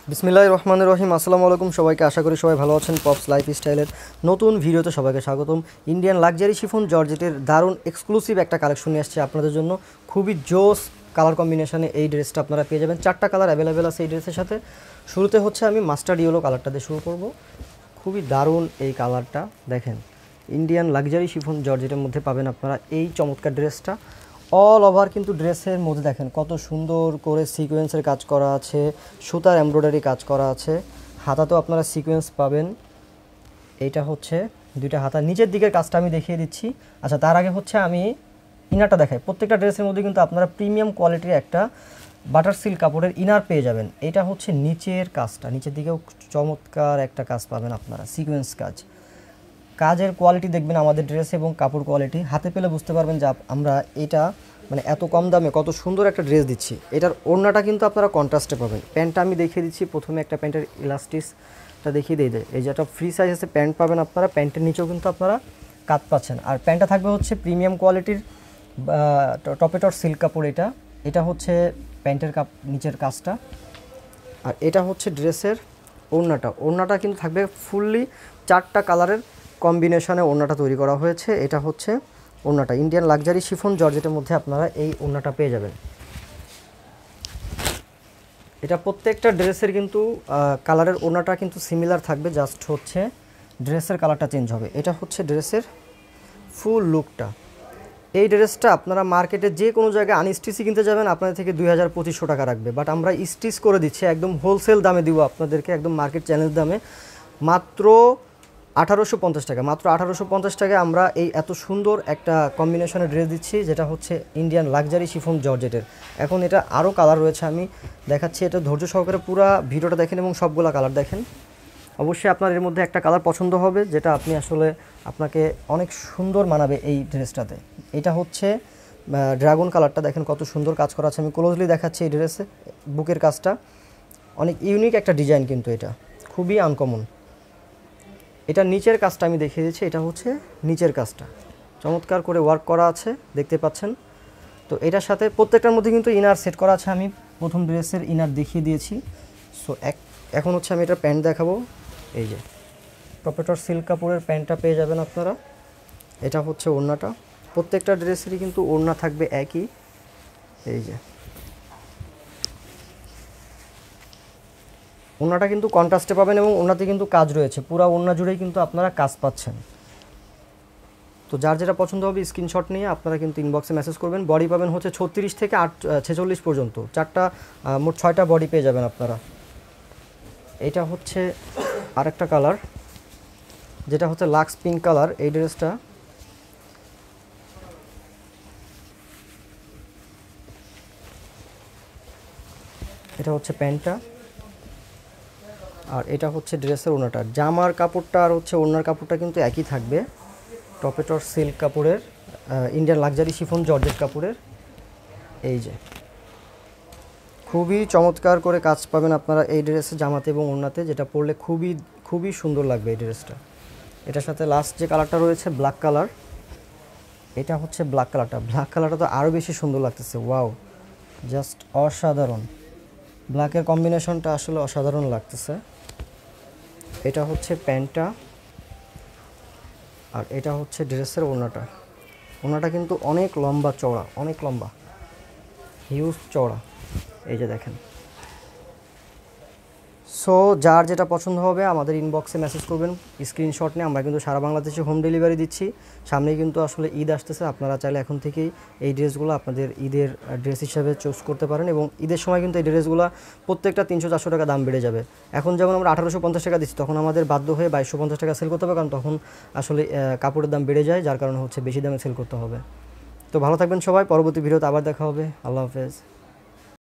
বিসমিল্লাহির রহমানির রহিম। আসসালামু আলাইকুম সবাইকে, আশা করি সবাই ভালো আছেন। পপস লাইফস্টাইলের নতুন ভিডিওতে সবাইকে স্বাগতম। ইন্ডিয়ান লাক্সারি শিফন জর্জেটের দারুণ এক্সক্লুসিভ একটা কালেকশন নিয়ে আসছে আপনাদের জন্য। খুবই জোস কালার কম্বিনেশনে এই ড্রেসটা আপনারা পেয়ে যাবেন। 4টা কালার অ্যাভেলেবেল আছে এই ড্রেসের সাথে। শুরুতে হচ্ছে আমি মাস্টার্ড ইয়েলো কালারটা দিয়ে শুরু করব। খুবই দারুণ এই কালারটা, দেখেন ইন্ডিয়ান লাক্সারি শিফন জর্জেটের মধ্যে পাবেন আপনারা এই চমৎকার ড্রেসটা। অল ওভার কিন্তু ড্রেসের মধ্যে দেখেন কত সুন্দর করে সিকোয়েন্সের কাজ করা আছে, সুতার এমব্রয়ডারি কাজ করা আছে। হাতাতেও আপনারা সিকোয়েন্স পাবেন। এইটা হচ্ছে দুইটা হাতা, নিচের দিকের কাজটা আমি দেখিয়ে দিচ্ছি। আচ্ছা, তার আগে হচ্ছে আমি ইনারটা দেখাই। প্রত্যেকটা ড্রেসের মধ্যে কিন্তু আপনারা প্রিমিয়াম কোয়ালিটির একটা বাটার সিল্ক কাপড়ের ইনার পেয়ে যাবেন। এটা হচ্ছে নিচের কাজটা, নিচের দিকেও চমৎকার একটা কাজ পাবেন আপনারা, সিকোয়েন্স কাজ। কাজের কোয়ালিটি দেখবেন আমাদের ড্রেস এবং কাপড় কোয়ালিটি হাতে পেলে বুঝতে পারবেন যে আমরা এটা মানে এত কম দামে কত সুন্দর একটা ড্রেস দিচ্ছি। এটার ওড়নাটা কিন্তু আপনারা কন্ট্রাস্টে পাবেন। প্যান্টটা আমি দেখিয়ে দিচ্ছি। প্রথমে একটা প্যান্টের ইলাস্টিকটা দেখিয়ে দিয়ে দেয়। এই যেটা ফ্রি সাইজ আছে প্যান্ট পাবেন আপনারা, প্যান্টের নিচেও কিন্তু আপনারা কাজ পাচ্ছেন। আর প্যান্টটা থাকবে হচ্ছে প্রিমিয়াম কোয়ালিটির টপেটর সিল্ক কাপড়। এটা হচ্ছে প্যান্টের নিচের কাজটা। আর এটা হচ্ছে ড্রেসের ওড়নাটা কিন্তু থাকবে ফুললি 4টা কালারের কম্বিনেশনে ওড়নাটা তৈরি করা হয়েছে। এটা হচ্ছে ওড়নাটা, ইন্ডিয়ান লাক্সারি শিফন জর্জেটের মধ্যে আপনারা এই ওড়নাটা পেয়ে যাবেন। এটা প্রত্যেকটা ড্রেসের কিন্তু কালারের ওড়নাটা কিন্তু সিমিলার থাকবে, জাস্ট হচ্ছে ড্রেসের কালারটা চেঞ্জ হবে। এটা হচ্ছে ড্রেসের ফুল লুকটা। এই ড্রেসটা আপনারা মার্কেটে যে কোনো জায়গায় আনস্টিচই কিনতে যাবেন আপনাদের থেকে 2000-2500 টাকা রাখবে, বাট আমরা স্টিচ করে দিচ্ছি, একদম হোলসেল দামে দিব আপনাদেরকে, একদম মার্কেট চ্যালেঞ্জ দামে, মাত্র 1850 টাকা। মাত্র 1850 টাকায় আমরা এই এত সুন্দর একটা কম্বিনেশনের ড্রেস দিচ্ছি, যেটা হচ্ছে ইন্ডিয়ান লাক্সারি শিফন জর্জেটের। এখন এটা আরও কালার রয়েছে, আমি দেখাচ্ছি। এটা ধৈর্য সহকারে পুরো ভিডিওটা দেখেন এবং সবগুলা কালার দেখেন। অবশ্যই আপনার এর মধ্যে একটা কালার পছন্দ হবে, যেটা আপনি আসলে আপনাকে অনেক সুন্দর মানাবে এই ড্রেসটাতে। এটা হচ্ছে ড্রাগন কালারটা, দেখেন কত সুন্দর কাজ করা আছে। আমি ক্লোজলি দেখাচ্ছি এই ড্রেসে বুকের কাজটা, অনেক ইউনিক একটা ডিজাইন, কিন্তু এটা খুবই আনকমন। এটা নিচের কাজটা আমি দেখিয়ে দিচ্ছি। এটা হচ্ছে নিচের কাজটা, চমৎকার করে ওয়ার্ক করা আছে, দেখতে পাচ্ছেন। তো এটার সাথে প্রত্যেকটার মধ্যে কিন্তু ইনার সেট করা আছে। আমি প্রথম ড্রেসের ইনার দেখিয়ে দিয়েছি। সো এখন হচ্ছে আমি এটা প্যান্ট দেখাবো। এই যে টপেটর সিল্ক কাপড়ের প্যান্টটা পেয়ে যাবেন আপনারা। এটা হচ্ছে ওড়নাটা। প্রত্যেকটা ড্রেসেরই কিন্তু ওড়না থাকবে একই। এই যে ওড়নাটা কিন্তু কন্ট্রাস্টে পাবেন এবং ওড়নাতে কিন্তু কাজ রয়েছে, পুরো ওড়না জুড়েই কিন্তু আপনারা কাজ পাচ্ছেন। তো যার যেটা পছন্দ হবে স্ক্রিনশট নিয়ে আপনারা কিন্তু ইনবক্সে মেসেজ করবেন। বডি পাবেন হচ্ছে 36 থেকে 46 পর্যন্ত, মোট 6টা বডি পেয়ে যাবেন আপনারা। এটা হচ্ছে আরেকটা কালার, যেটা হচ্ছে লাক্স পিঙ্ক কালার। এই ড্রেসটা এটা হচ্ছে প্যান্টটা, আর এটা হচ্ছে ড্রেসের ওড়নাটা। জামার কাপড়টা আর হচ্ছে ওড়নার কাপড়টা কিন্তু একই থাকবে, টপেটর সিল্ক কাপড়ের, ইন্ডিয়ান লাক্সারি শিফন জর্জেট কাপড়ের। এই যে খুবই চমৎকার করে কাজ পাবেন আপনারা এই ড্রেসে, জামাতে এবং ওড়নাতে, যেটা পরলে খুবই খুবই সুন্দর লাগবে এই ড্রেসটা। এটার সাথে লাস্ট যে কালারটা রয়েছে ব্ল্যাক কালার। এটা হচ্ছে ব্ল্যাক কালারটা তো আরও বেশি সুন্দর লাগতেছে। ওয়াও, জাস্ট অসাধারণ। ব্ল্যাকের কম্বিনেশনটা আসলে অসাধারণ লাগতেছে। এটা হচ্ছে প্যান্টটা, আর এটা হচ্ছে ড্রেসের ওড়নাটা কিন্তু অনেক লম্বা চওড়া, অনেক লম্বা, হিউজ চওড়া। এই যে দেখেন। সো যার যেটা পছন্দ হবে আমাদের ইনবক্সে মেসেজ করবেন স্ক্রিনশট নিয়ে। আমরা কিন্তু সারা বাংলাদেশে হোম ডেলিভারি দিচ্ছি। সামনেই কিন্তু আসলে ঈদ আসতেছে, আপনারা চাইলে এখন থেকেই এই ড্রেসগুলো আপনাদের ঈদের ড্রেস হিসাবে চুজ করতে পারেন। এবং ঈদের সময় কিন্তু এই ড্রেসগুলো প্রত্যেকটা 300-400 টাকা দাম বেড়ে যাবে। এখন যেমন আমরা 1850 টাকা দিচ্ছি, তখন আমাদের বাধ্য হয়ে 2250 টাকা সেল করতে হবে, কারণ তখন আসলে কাপড়ের দাম বেড়ে যায়, যার কারণে হচ্ছে বেশি দামে সেল করতে হবে। তো ভালো থাকবেন সবাই, পরবর্তী ভিডিওতে আবার দেখা হবে। আল্লাহ হাফেজ।